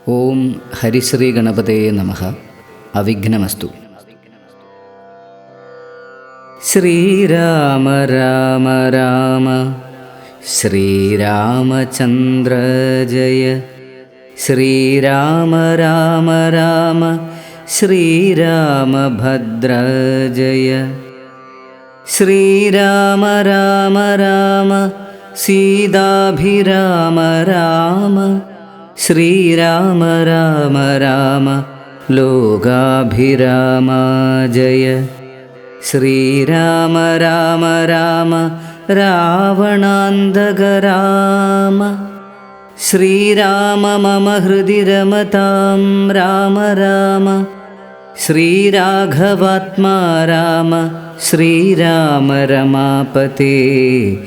ഓം ഹരിശ്രീ ഗണപതയേ നമഃ. അവിഘ്നമസ്തു. ശ്രീരാമ രാമ രാമ ശ്രീരാമചന്ദ്ര ജയ. ശ്രീരാമ രാമ രാമ ശ്രീരാമഭദ്ര ജയ. ശ്രീരാമ രാമ രാമ സീതാഭിരാമ രാമ. ശ്രീരാമ രാമ രാമ ലോകാഭിരാമ ജയ. ശ്രീരാമ രാമ രാമ രാവണാന്തക രാമ. ശ്രീരാമ മമ ഹൃദി രമതാം രാമ രാമ. ശ്രീരാഘവാത്മാ രാമ ശ്രീരാമ രമാപതേ.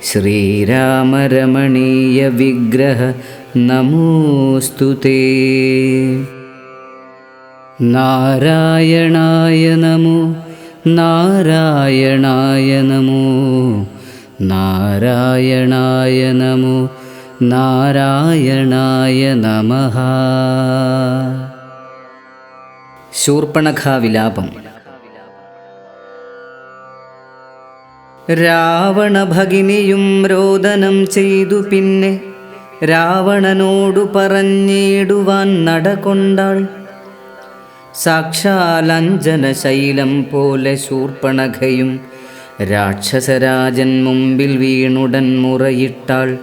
ശ്രീരാമ രമണീയ വിഗ്രഹ നമോസ്തുതേ. നാരായണായ നമോ നാരായണായ നമോ നാരായണായ നമോ നാരായണായ നമഃ. ശൂർപ്പണഖാവിലാപം. രാവണഭഗിനിയും രോദനം ചെയ്തു പിന്നെ രാവണനോടു പറഞ്ഞിടുവാൻ നടകൊണ്ടാൾ. സാക്ഷാൽ അഞ്ജനശൈലം പോലെ ശൂർപ്പണഖയും രാക്ഷസരാജൻ മുമ്പിൽ വീണുടൻ മുറയിട്ടാൾ.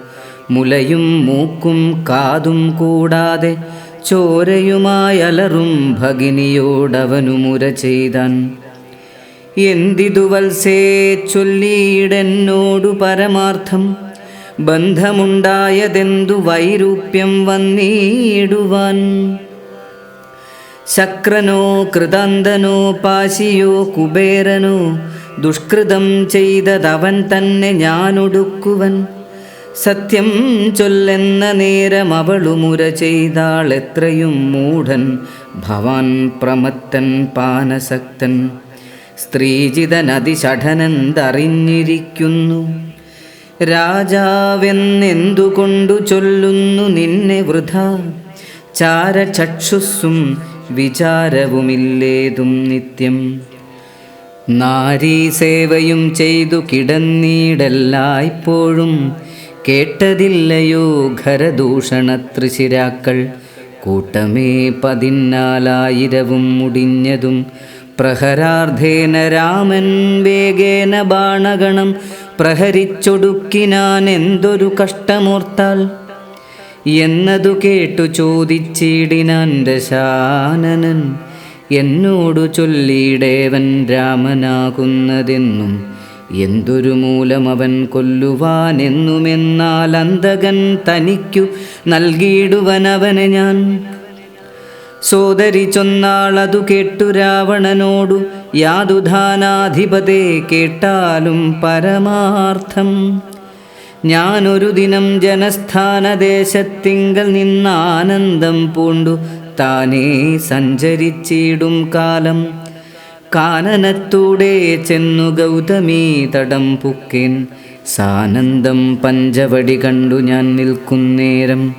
മുലയും മൂക്കും കാതും കൂടാതെ ചോരയുമായലറും ഭഗിനിയോടവനു മുര ചെയ്താൻ. എന്തിതു വത്സേ ചൊല്ലിയിടെന്നോടു പരമാർത്ഥം, ബന്ധമുണ്ടായതെന്തു വൈരൂപ്യം വന്നിടുവാൻ. ശക്രനോ കൃതാന്തനോ പാശിയോ കുബേരനോ ദുഷ്കൃതം ചെയ്തതവൻ തന്നെ ഞാനൊടുക്കുവൻ. സത്യം ചൊല്ലെന്ന നേരം അവളു മുര ചെയ്താൾ. എത്രയും മൂഢൻ ഭവാൻ പ്രമത്തൻ പാനസക്തൻ. സ്ത്രീജിതനതിഷഠനെന്തറിഞ്ഞിരിക്കുന്നു. രാജാവെന്നെന്തുകൊണ്ടു ചൊല്ലുന്നു നിന്നെ വൃഥ. ചാരചക്ഷുസ്സും വിചാരവുമില്ലേതും നിത്യം. നാരീസേവയും ചെയ്തു കിടന്നീടെല്ലായ്പ്പോഴും. കേട്ടതില്ലയോ ഖരദൂഷണത്രിശിരാക്കൾ. കൂട്ടമേ 14,000 മുടിഞ്ഞതും. പ്രഹരാർദ്ധേന രാമൻ വേഗേന ബാണഗണം പ്രഹരിച്ചൊടുക്കിനാൻ. എന്തൊരു കഷ്ടമോർത്താൽ എന്നതു കേട്ടു ചോദിച്ചിടിനാൻ ദശാനനൻ. എന്നോടു ചൊല്ലിയിടേവൻ രാമനാകുന്നതെന്നും. എന്തൊരു മൂലമവൻ കൊല്ലുവാനെന്നുമെന്നാൽ അന്തകൻ തനിക്കു നൽകിയിടുവനവനെ ഞാൻ. സോദരി ചൊന്നാളതു കേട്ടു രാവണനോടു. യാതുധാനാധിപതേ കേട്ടാലും പരമാർത്ഥം. ഞാനൊരു ദിനം ജനസ്ഥാനദേശത്തിങ്കൽ നിന്നാനന്ദം പൂണ്ടു താനേ സഞ്ചരിച്ചിടും കാലം. കാനനത്തൂടെ ചെന്നു ഗൗതമീ തടം പുക്കേൻ. സാനന്ദം പഞ്ചവടി കണ്ടു ഞാൻ നിൽക്കുന്നേരം.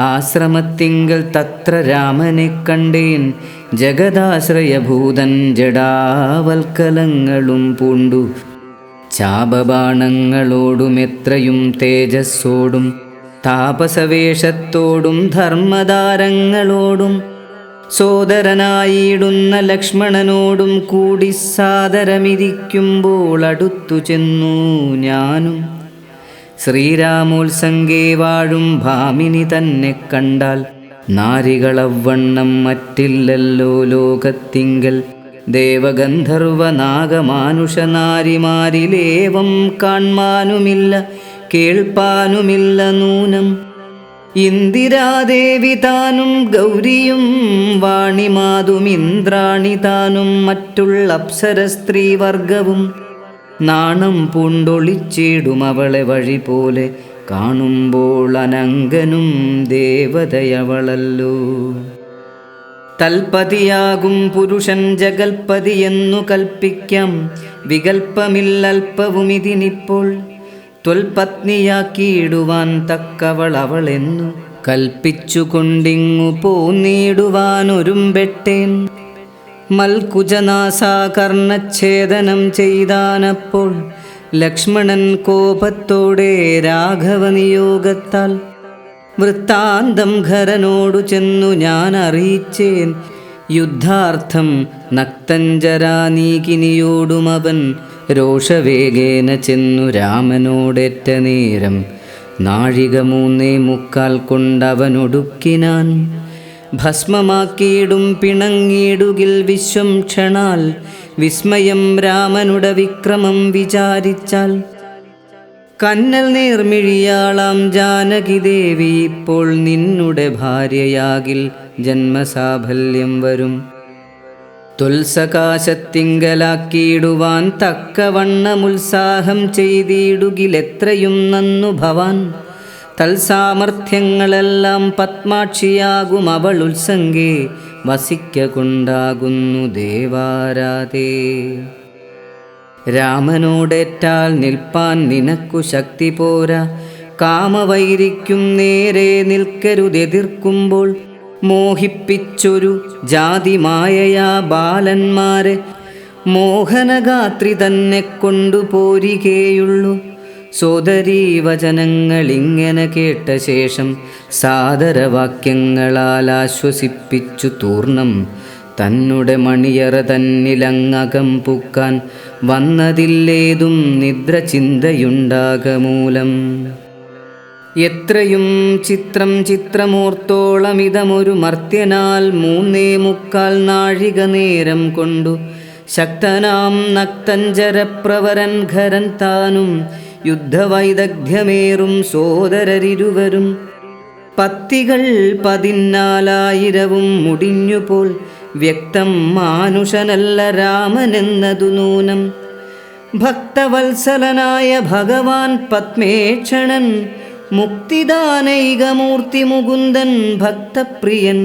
ആശ്രമത്തിങ്കൽ തത്ര രാമനെ കണ്ടേൻ. ജഗദാശ്രയഭൂതൻ ജഡാവൽക്കലങ്ങളും പൂണ്ടു. ചാപബാണങ്ങളോടും എത്രയും തേജസ്സോടും താപസവേഷത്തോടും ധർമ്മദാരങ്ങളോടും സോദരനായിടുന്ന ലക്ഷ്മണനോടും കൂടി സാദരമിരിക്കുമ്പോൾ അടുത്തു ചെന്നു ഞാനും. ശ്രീരാമോത്സംഗേ വാഴും ഭാമിനി തന്നെ കണ്ടാൽ. നാരികളവണ്ണം മറ്റില്ലല്ലോ ലോകത്തിങ്കൽ. ദേവഗന്ധർവ നാഗമാനുഷ നാരിമാരിലേവം കാൺമാനുമില്ല കേൾപ്പാനുമില്ല നൂനം. ഇന്ദിരാദേവി താനും ഗൗരിയും വാണിമാതും ഇന്ദ്രാണി താനും മറ്റുള്ള അപ്സര സ്ത്രീവർഗവും. നാണം പൂണ്ടൊളിച്ചിടും അവളെ വഴി പോലെ. കാണുമ്പോൾ അനങ്കനും ദേവതയവളല്ലോ. തൽപതിയാകും പുരുഷൻ ജഗൽപതിയെന്നു കൽപ്പിക്കാം. വികൽപ്പമില്ലൽപ്പവുമിതിനിപ്പോൾ. ത്വൽപത്നിയാക്കിയിടുവാൻ തക്കവൾ അവളെന്നു കൽപ്പിച്ചുകൊണ്ടിങ്ങു പോന്നിടുവാനൊരുമ്പെട്ടേൻ. മൽക്കുജനാസാകർണച്ഛേദനം ചെയ്താനപ്പോൾ ലക്ഷ്മണൻ കോപത്തോടെ രാഘവനിയോഗത്താൽ വൃത്താന്തം ഖരനോടു ചെന്നു ഞാൻ അറിയിച്ചേൻ. യുദ്ധാർത്ഥം നക്തഞ്ചരാനീകിനിയോടുമവൻ രോഷവേഗേന ചെന്നു രാമനോടേറ്റ നേരം നാഴിക 3:45 കൊണ്ടവനൊടുക്കിനാൻ. ഭസ്മമാക്കിയിടും പിണങ്ങിയിടുകിൽ വിശ്വം ക്ഷണാൽ വിസ്മയം രാമനുടെ വിക്രമം വിചാരിച്ചാൽ. കന്നൽ നേർമിഴിയാളാം ജാനകി ദേവി ഇപ്പോൾ നിന്നുടെ ഭാര്യയാകിൽ ജന്മസാഫല്യം വരും. തുൽസകാശത്തിങ്കലാക്കിയിടുവാൻ തക്കവണ്ണമുത്സാഹം ചെയ്തിടുകിലെത്രയും നന്നു ഭവാൻ. തൽസാമർഥ്യങ്ങളെല്ലാം പത്മാക്ഷിയാകും അവൾ ഉത്സംഗേ വസിക്ക കൊണ്ടാകുന്നു ദേവാരാധേ. രാമനോടേറ്റാൽ നിൽപ്പാൻ നിനക്കു ശക്തി പോരാ. കാമവൈരിക്കും നേരെ നിൽക്കരുതെതിർക്കുമ്പോൾ മോഹിപ്പിച്ചൊരു ജാതി മായയാ ബാലന്മാരെ മോഹനഗാത്രി തന്നെ കൊണ്ടുപോരികേയുള്ളൂ. സോദരീ വചനങ്ങളിങ്ങനെ കേട്ട ശേഷം സാദരവാക്യങ്ങളാൽ ആശ്വസിപ്പിച്ചു തൂർണം തന്നെ മണിയറ തന്നിലങ്ങകം പൂക്കാൻ വന്നതില്ലേതും നിദ്ര ചിന്തയുണ്ടാകമൂലം. എത്രയും ചിത്രമോർത്തോളമിതമൊരു മർത്യനാൽ 3:45 നാഴിക നേരം കൊണ്ടു ശക്തനാം നക്തഞ്ചരപ്രവരൻ ഖരൻ താനും യുദ്ധവൈദഗ്ധ്യമേറും സോദരരിരുവരും പത്തികൾ 14,000 മുടിഞ്ഞുപോൽ. വ്യക്തം മാനുഷനല്ല രാമനെന്നതു നൂനം. ഭക്തവത്സലനായ ഭഗവാൻ പത്മേക്ഷണൻ മുക്തിദാനൈകമൂർത്തി മുകുന്ദൻ ഭക്തപ്രിയൻ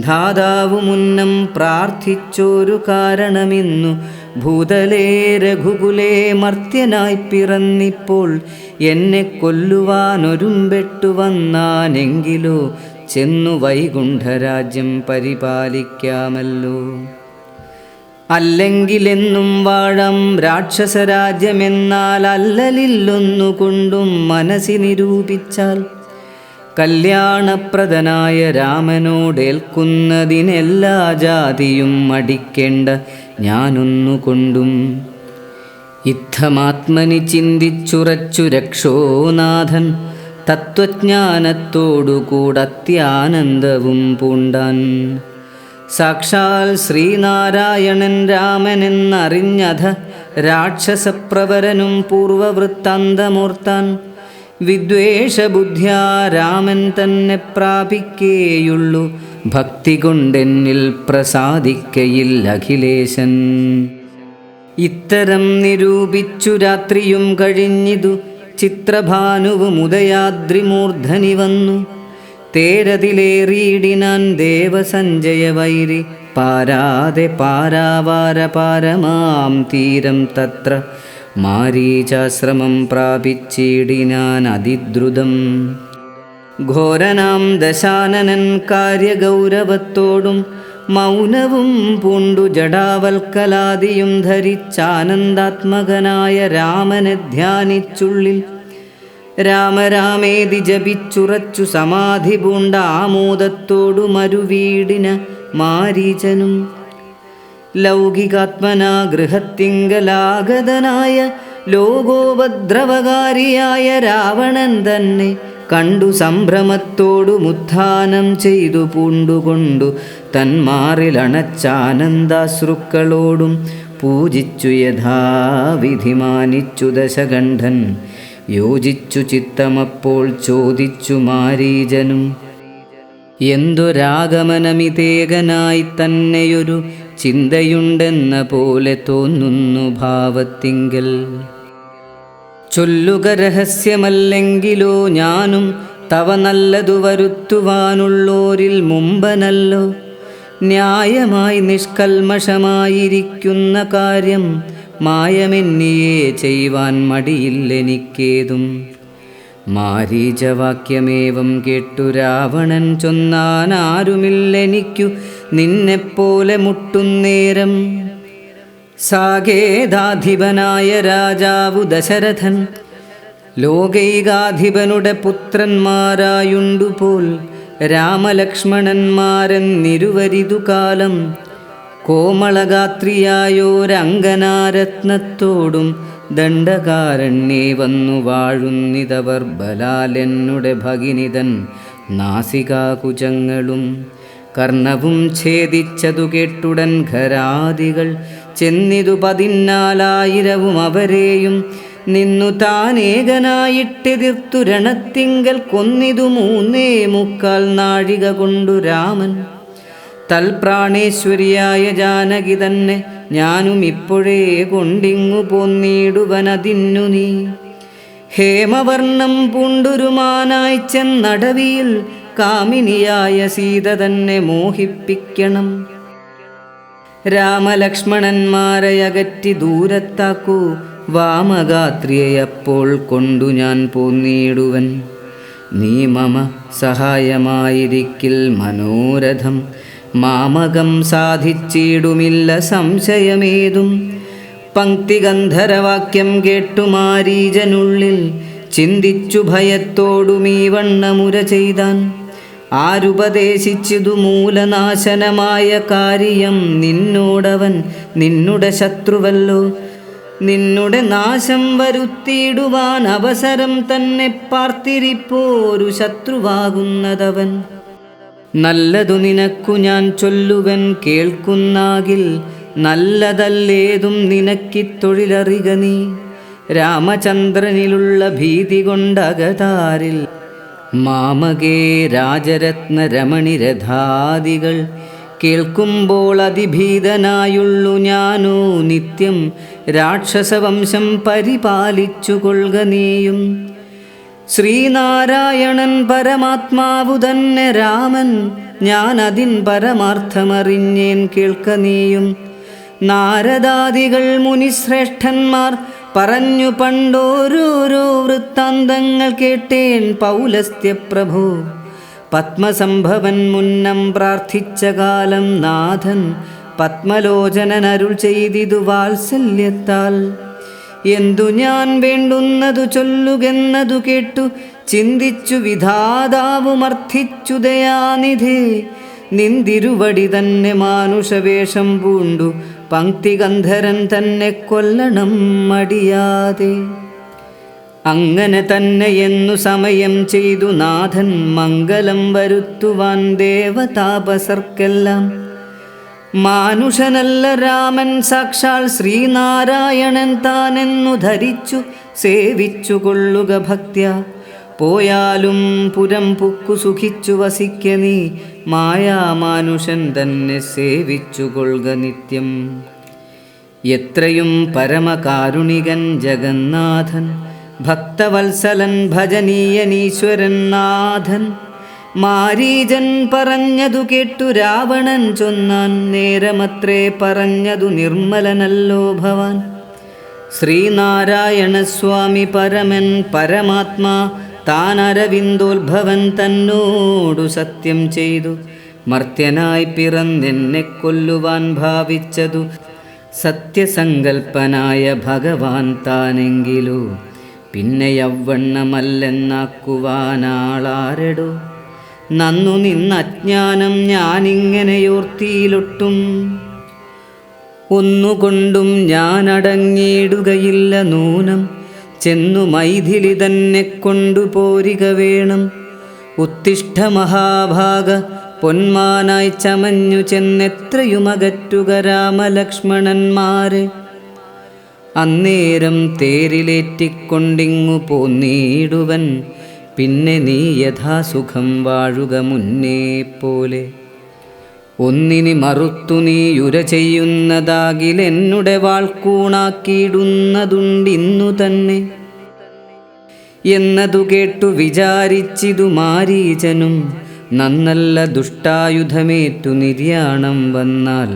ധാതാവു മുന്നം പ്രാർത്ഥിച്ചൊരു കാരണമിന്നു ഭൂതലേ രഘുകുലേ മർത്യനായി പിറന്നിപ്പോൾ എന്നെ കൊല്ലുവാനൊരുമ്പെട്ടു വന്നാനെങ്കിലോ ചെന്നു വൈകുണ്ഠരാജ്യം പരിപാലിക്കാമല്ലോ. അല്ലെങ്കിലെന്നും വാഴാം രാക്ഷസരാജ്യമെന്നാൽ അല്ലലില്ലൊന്നുകൊണ്ടും മനസ്സിനിരൂപിച്ചാൽ കല്യാണപ്രദനായ രാമനോടേൽക്കുന്നതിനെല്ലാ ജാതിയും മടിക്കേണ്ട ഞാനൊന്നുകൊണ്ടും. ഇത്തമാത്മനി ചിന്തിച്ചുറച്ചു രക്ഷോനാഥൻ തത്വജ്ഞാനത്തോടുകൂടത്യാനന്ദവും പൂണ്ടാൻ. സാക്ഷാൽ ശ്രീനാരായണൻ രാമനെന്നറിഞ്ഞധ രാക്ഷസപ്രവരനും പൂർവവൃത്താന്തമോർത്താൻ. വിദ്വേഷബുദ്ധ്യാ രാമൻ തന്നെ പ്രാപിക്കേയുള്ളൂ, ഭക്തി കൊണ്ടെന്നിൽ പ്രസാദിക്കയില്ല അഖിലേശൻ. ഇത്തരം നിരൂപിച്ചു രാത്രിയും കഴിഞ്ഞിതു ചിത്രഭാനുവും ഉദയാദ്രിമൂർധനി വന്നു. തേരതിലേറിയിടിനാൻ ദേവസഞ്ജയ വൈരി പാരാതെ പാരാവാര പാരമാം തീരം തത്ര മാരീചാശ്രമം പ്രാപിച്ചിടിനാൻ അതിദ്രുതം. ഘോരനാം ദശാനനൻ കാര്യഗൗരവത്തോടും മൗനവും പൂണ്ടു ജടാവൽക്കലാദിയും ധരിച്ചാനന്ദാത്മകനായ രാമനെ ധ്യാനിച്ചുള്ളിൽ രാമരാമേതി ജപിച്ചുറച്ചു സമാധി പൂണ്ട ആമോദത്തോടു മരുവീടിന മാരീചനും. ലൗകികാത്മനാ ഗൃഹത്തിങ്കലാഗതനായ ലോകോപദ്രവകാരിയായ രാവണൻ തന്നെ കണ്ടു സംഭ്രമത്തോടു മുത്ഥാനം ചെയ്തു പൂണ്ടുകൊണ്ടു തന്മാറിലണച്ചാനന്ദാശ്രുക്കളോടും പൂജിച്ചു യഥാവിധി മാനിച്ചു ദശകണ്ഠൻ. യോജിച്ചു ചിത്തമപ്പോൾ ചോദിച്ചു മാരീചനും, എന്തൊരാഗമനമിതേകനായി തന്നെയൊരു ചിന്തയുണ്ടെന്ന പോലെ തോന്നുന്നു ഭാവത്തിങ്കൽ. ചൊല്ലുക രഹസ്യമല്ലെങ്കിലോ ഞാനും തവ നല്ലതു വരുത്തുവാനുള്ളോരിൽ മുമ്പനല്ലോ. ന്യായമായി നിഷ്കൽമഷമായിരിക്കുന്ന കാര്യം മായമെന്നിയേ ചെയ്യുവാൻ മടിയില്ലെനിക്കേതും. മാരീചവാക്യമേവം കേട്ടു രാവണൻ ചൊന്നാനാരുമില്ലെനിക്കു നിന്നെപ്പോലെ മുട്ടുന്നേരം. സാകേതാധിപനായ രാജാവു ദശരഥൻ ലോകൈകാധിപനുടെ പുത്രന്മാരായുണ്ടുപോൽ രാമലക്ഷ്മണന്മാരെന്നിരുവരിതു കാലം കോമളഗാത്രിയായോരംഗനാരത്നത്തോടും ദണ്ഡകാരണ്യേ വന്നു വാഴുന്നിതവർ ബലാലെന്നുടെ ഭഗിനിതൻ നാസികാകുചങ്ങളും കർണവും ഛേദിച്ചതു കേട്ടുടൻ ഖരാദികൾ ചെന്നിതു 14,000 അവരെയും നിന്നു താനേകനായിട്ടെതിർത്തു രണത്തിങ്കൽ കൊന്നിതു 3.25 നാഴിക കൊണ്ടു രാമൻ. തൽപ്രാണേശ്വരിയായ ജാനകി തന്നെ ഞാനും ഇപ്പോഴേ കൊണ്ടിങ്ങു പോന്നിടുവനതിന്നു നീ. ഹേമവർണം പൂണ്ടൊരുമാനായി ചെന്നടവിയിൽ കാമിനിയായ സീത തന്നെ മോഹിപ്പിക്കണം. രാമലക്ഷ്മണന്മാരെ അകറ്റി ദൂരത്താക്കൂ, വാമഗാത്രിയപ്പോൾ കൊണ്ടു ഞാൻ പോന്നിടുവൻ. നീ മമ സഹായമായിരിക്കിൽ മനോരഥം മാമകം സാധിച്ചിടുമില്ല സംശയമേതും. പങ്ക്തിഗന്ധരവാക്യം കേട്ടു മാരീചനുള്ളിൽ ചിന്തിച്ചു ഭയത്തോടുമീ വണ്ണമുര ചെയ്താൻ. ആരുപദേശിച്ചിതു മൂലനാശനമായ കാര്യം നിന്നോടവൻ നിന്നുടെ ശത്രുവല്ലോ. നിന്നുടെ നാശം വരുത്തിയിടുവാൻ അവസരം തന്നെ പാർത്തിരിപ്പോരു ശത്രുവാകുന്നതവൻ. നല്ലതു നിനക്കു ഞാൻ ചൊല്ലുവൻ കേൾക്കുന്നാകിൽ, നല്ലതല്ലേതും നിനക്കിത്തൊഴിലറിക നീ. രാമചന്ദ്രനിലുള്ള ഭീതി കൊണ്ടകതാരിൽ മാമകേ രാജരത്ന രമണിരഥാദികൾ കേൾക്കുമ്പോൾ അതിഭീതനായുള്ളു ഞാനോ നിത്യം. രാക്ഷസവംശം പരിപാലിച്ചു കൊള്ളുക നീയും. ശ്രീനാരായണൻ പരമാത്മാവു തന്നെ രാമൻ, ഞാനതിൻ പരമാർത്ഥമറിഞ്ഞേൻ കേൾക്ക നീയും. നാരദാദികൾ മുനിശ്രേഷ്ഠന്മാർ പറഞ്ഞു പണ്ടോരോരോ വൃത്താന്തങ്ങൾ കേട്ടേൻ പൗലസ്ത്യപ്രഭു. പത്മസംഭവൻ മുന്നം പ്രാർത്ഥിച്ച കാലം നാഥൻ പത്മലോചനനരുൾ ചെയ്തിതു വാത്സല്യത്താൽ. എന്തു ഞാൻ വേണ്ടുന്നതു ചൊല്ലുകെന്നതു കേട്ടു ചിന്തിച്ചു വിധാതാവുമർത്ഥിച്ചു ദയാനിധേ. നിന്തിരുവടി തന്നെ മാനുഷവേഷം പൂണ്ടു പങ്ക്തിഗന്ധരൻ തന്നെ കൊല്ലണം മടിയാതെ. അങ്ങനെ തന്നെ എന്നു സമയം ചെയ്തു നാഥൻ മംഗളം വരുത്തുവാൻ ദേവതാപസർക്കെല്ലാം. മാനുഷനല്ല രാമൻ സാക്ഷാൽ ശ്രീനാരായണൻ താനെന്നു ധരിച്ചു സേവിച്ചു കൊള്ളുക ഭക്ത്യ. പോയാലും പുരം പുക്കു സുഖിച്ചു വസിക്ക നീ, മായാമാനുഷൻ തന്നെ സേവിച്ചു കൊള്ളുക നിത്യം. എത്രയും പരമകാരുണികൻ ജഗന്നാഥൻ, ഭക്തവത്സലൻ ഭജനീയനീശ്വരൻ നാഥൻ. മാരീചൻ പറഞ്ഞതു കേട്ടു രാവണൻ ചൊന്നാൻ, നേരമത്രേ പറഞ്ഞതു നിർമ്മലനല്ലോ ഭവാൻ. ശ്രീനാരായണസ്വാമി പരമൻ പരമാത്മാ താനരവിന്ദോത്ഭവൻ തന്നോടു സത്യം ചെയ്തു മർത്യനായി പിറന്നെന്നെ കൊല്ലുവാൻ ഭാവിച്ചതു സത്യസങ്കൽപ്പനായ ഭഗവാൻ താനെങ്കിലോ. പിന്നെ യൗവണ്ണമല്ലെന്നാക്കുവാനാളാരെടോ. നന്നു നിന്നജ്ഞാനം ഞാനിങ്ങനെയോർത്തിയിലൊട്ടും. ഒന്നുകൊണ്ടും ഞാനടങ്ങിയിടുകയില്ല നൂനം. ചെന്നു മൈഥിലി തന്നെ കൊണ്ടുപോരിക വേണം. ഉത്തിഷ്ഠ മഹാഭാഗ, പൊന്മാനായി ചമഞ്ഞു ചെന്നെത്രയുമകറ്റുക രാമലക്ഷ്മണന്മാരെ. അന്നേരം തേരിലേറ്റിക്കൊണ്ടിങ്ങു പോന്നിടുവൻ. പിന്നെ നീ യഥാസുഖം വാഴുക മുന്നേ പോലെ. ഒന്നിനി മറുത്തു നീ ഉര ചെയ്യുന്നതാകിലെന്നുടെ വാൾക്കൂണാക്കിയിടുന്നതുണ്ടിന്നു തന്നെ എന്നതു കേട്ടു വിചാരിച്ചിതു മാരീചനും. നന്നല്ല ദുഷ്ടായുധമേറ്റു നിര്യാണം വന്നാൽ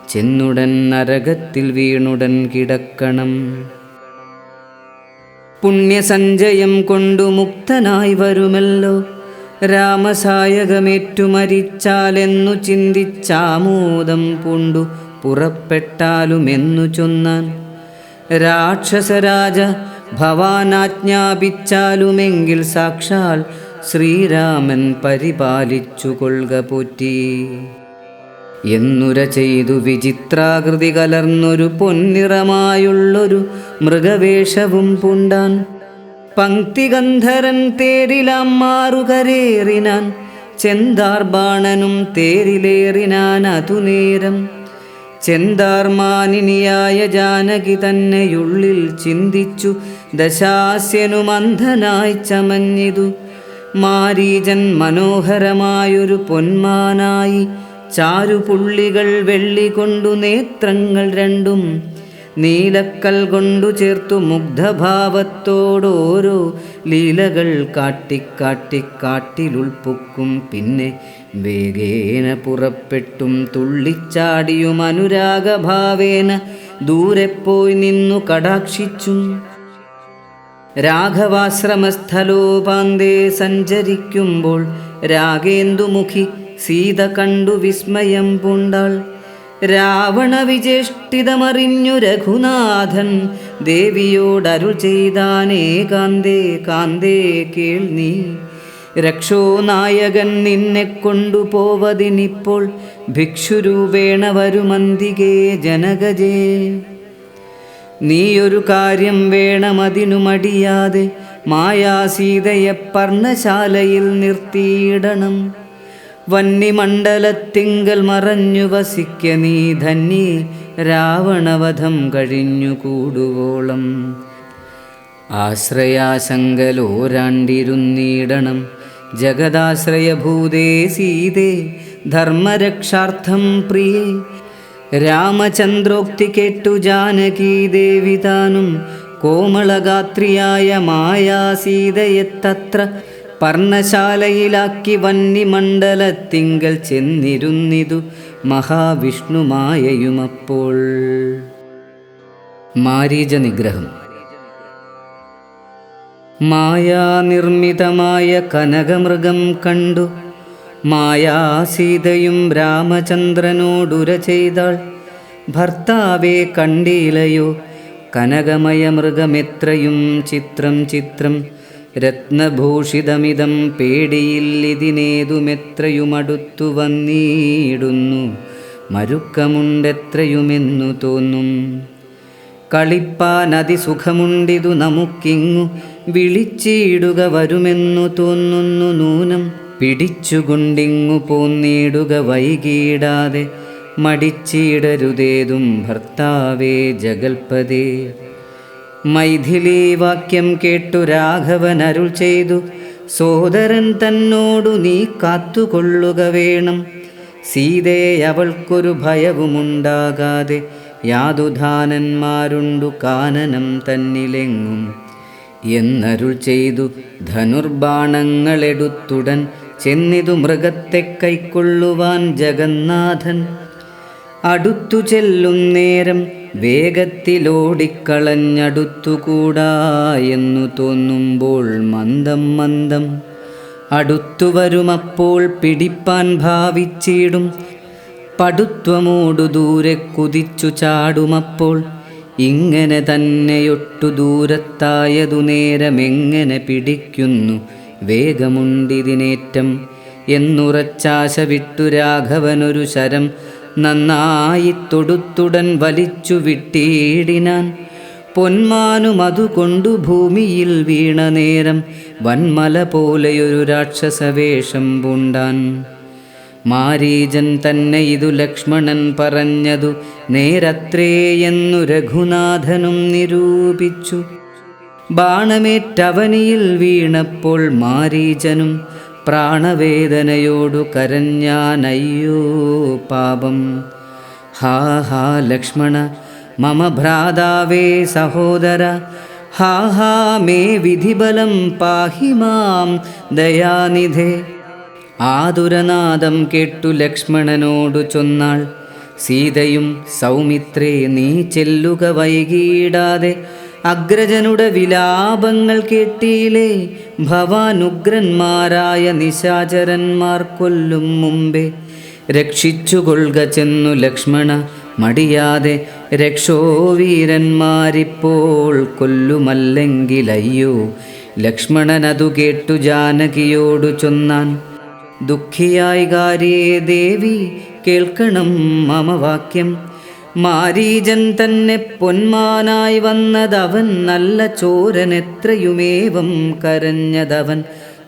ചെന്നുടൻ നരകത്തിൽ വീണുടൻ കിടക്കണം. പുണ്യസഞ്ചയം കൊണ്ടു മുക്തനായി വരുമല്ലോ. രാമസായകമേറ്റു മരിച്ചാലെന്നു ചിന്തിച്ചാമോദം പൂണ്ടു പുറപ്പെട്ടാലുമെന്നു ചൊന്നാൻ. രാക്ഷസരാജ ഭവാനാജ്ഞാപിച്ചാലുമെങ്കിൽ സാക്ഷാൽ ശ്രീരാമൻ പരിപാലിച്ചു കൊള്ളുക പോറ്റി. എന്നുര ചെയ്തു വിചിത്രാകൃതി കലർന്നൊരു പൊന്നിറമായുള്ളൊരു മൃഗവേഷവും പൂണ്ടാൻ. പങ്ക്തിഗന്ധരൻ തേരിലാം മാറുകരേറിനാൻ. ചെന്താർബാണനും തേരിലേറിനാൻ അതുനേരം. ചെന്താർമാനിനിയായ ജാനകി തന്നെയുള്ളിൽ ചിന്തിച്ചു ദശാസ്യനുമന്ധനായി ചമഞ്ഞിതു. മാരീചൻ മനോഹരമായൊരു പൊന്മാനായി. ചാരുപുള്ളികൾ വെള്ളി കൊണ്ടു നേത്രങ്ങൾ രണ്ടും നീലക്കൽ കൊണ്ടു ചേർത്തു മുഗ്ധഭാവത്തോടോരോ ലീലകൾ കാട്ടിക്കാട്ടിലുൾപ്പൊക്കും. പിന്നെ വേഗേന പുറപ്പെട്ടും തുള്ളിച്ചാടിയും അനുരാഗഭാവേന ദൂരെ പോയി നിന്നു കടാക്ഷിച്ചും. രാഘവാശ്രമസ്ഥലോപാന്തേ സഞ്ചരിക്കുമ്പോൾ രാഗേന്ദുമുഖി സീത കണ്ടു വിസ്മയം പൂണ്ടാൾ. രാവണ വിചേഷ്ടിതമറിഞ്ഞു രഘുനാഥൻ ദേവിയോടരുൾ ചെയ്താനേ കാന്തേ കാന്തേ കേൾ നീ. രക്ഷോനായകൻ നിന്നെ കൊണ്ടുപോവതിനിപ്പോൾ ഭിക്ഷുരൂപേണ വരുമന്തികേ ജനകജേ. നീയൊരു കാര്യം വേണമതിനു മടിയാതെ മായാസീതയെ പർണശാലയിൽ നിർത്തിയിടണം. വന്യമണ്ഡലത്തിങ്കൽ മറഞ്ഞു വസിക്ക നീ ധന്യേ രാവണവധം കഴിഞ്ഞു കൂടുവോളം. ആശ്രയാശങ്കലോരാണ്ടിരുന്നിടണം ജഗദാശ്രയഭൂതേ സീതേ ധർമ്മരക്ഷാർത്ഥം പ്രിയേ. രാമചന്ദ്രോക്തി കേട്ടു ജാനകീ ദേവി താനും കോമളഗാത്രിയായ മായാസീതയെ തത്ര പർണശാലയിലാക്കി വന്യമണ്ഡലത്തിങ്കൽ ചെന്നിരുന്നിതു മഹാവിഷ്ണുമായയുമപ്പോൾ. മാരീച നിഗ്രഹം. മായാനിർമ്മിതമായ കനകമൃഗം കണ്ടു മായാസീതയും രാമചന്ദ്രനോടുര ചെയ്താൾ. ഭർത്താവേ കണ്ടീലയോ കനകമയ മൃഗമെത്രയും ചിത്രം ചിത്രം. രത്നഭൂഷിതമിതം പേടിയില്ലിതിനേതുമെത്രയുമടുത്തു വന്നിടുന്നു. മരുക്കമുണ്ടെത്രയുമെന്നു തോന്നും. കളിപ്പാനതിസുഖമുണ്ടിതു നമുക്കിങ്ങു വിളിച്ചിടുക വരുമെന്നു തോന്നുന്നു നൂനം. പിടിച്ചുകൊണ്ടിങ്ങു പോന്നിടുക വൈകിടാതെ മടിച്ചിടരുതേതും ഭർത്താവേ ജഗൽപദേ. മൈഥിലീ വാക്യം കേട്ടു രാഘവൻ അരുൾ ചെയ്തു സോദരൻ തന്നോടു നീ കാത്തുകൊള്ളുക വേണം. സീതയെ അവൾക്കൊരു ഭയവുമുണ്ടാകാതെ യാതുധാനന്മാരുണ്ടു കാനനം തന്നിലെങ്ങും എന്നരുൾ ചെയ്തു ധനുർബാണങ്ങളെടുത്തുടൻ ചെന്നിതു മൃഗത്തെ കൈക്കൊള്ളുവാൻ ജഗന്നാഥൻ. അടുത്തു ചെല്ലും നേരം വേഗത്തിലോടിക്കളഞ്ഞടുത്തുകൂടാ എന്നു തോന്നുമ്പോൾ മന്ദം മന്ദം അടുത്തു വരുമപ്പോൾ പിടിപ്പാൻ ഭാവിച്ചിടും. പടുത്വമോടു ദൂരെ കുതിച്ചു ചാടുമപ്പോൾ ഇങ്ങനെ തന്നെയൊട്ടു ദൂരത്തായതു നേരമെങ്ങനെ പിടിക്കുന്നു വേഗമുണ്ടിതിനേറ്റം എന്നുറച്ചാശ വിട്ടു രാഘവനൊരു ശരം നന്നായി തൊടുത്തുടൻ വലിച്ചു വിട്ടിടിനാൻ. പൊന്മാനുമതുകൊണ്ടു ഭൂമിയിൽ വീണ നേരം വന്മല പോലെയൊരു രാക്ഷസവേഷം പൂണ്ടാൻ. മാരീചൻ തന്നെ ഇതു ലക്ഷ്മണൻ പറഞ്ഞതു നേരത്രേയെന്നു രഘുനാഥനും നിരൂപിച്ചു. ബാണമേറ്റവനിയിൽ വീണപ്പോൾ മാരീചനും പ്രാണവേദനയോടു കരഞ്ഞാനയ്യോ പാപം. ഹാ ഹാ ലക്ഷ്മണ മമ ഭ്രാതാവേ സഹോദര, ഹാ ഹാ മേ വിധിബലം പാഹി മാം ദയാനിധേ. ആതുരനാദം കേട്ടു ലക്ഷ്മണനോടു ചൊന്നാൾ സീതയും സൗമിത്രേ നീ ചെല്ലുക വൈകിടാതെ അഗ്രജനുടെ വിലാപങ്ങൾ കേട്ടീലേ. ഭവാനുഗ്രന്മാരായ നിശാചരന്മാർ കൊല്ലും മുമ്പേ രക്ഷിച്ചുകൊള്ളുക ചെന്നു ലക്ഷ്മണ മടിയാതെ. രക്ഷോ വീരന്മാരിപ്പോൾ കൊല്ലുമല്ലെങ്കിലയ്യോ. ലക്ഷ്മണനതു കേട്ടു ജാനകിയോടു ചൊന്നാൻ, ദുഃഖിയായി കാര്യേ ദേവി കേൾക്കണം മമ വാക്യം. മാരീജൻ തന്നെ പൊന്മാനായി വന്നതവൻ, നല്ല ചോരനെത്രയുമേവം കരഞ്ഞതവൻ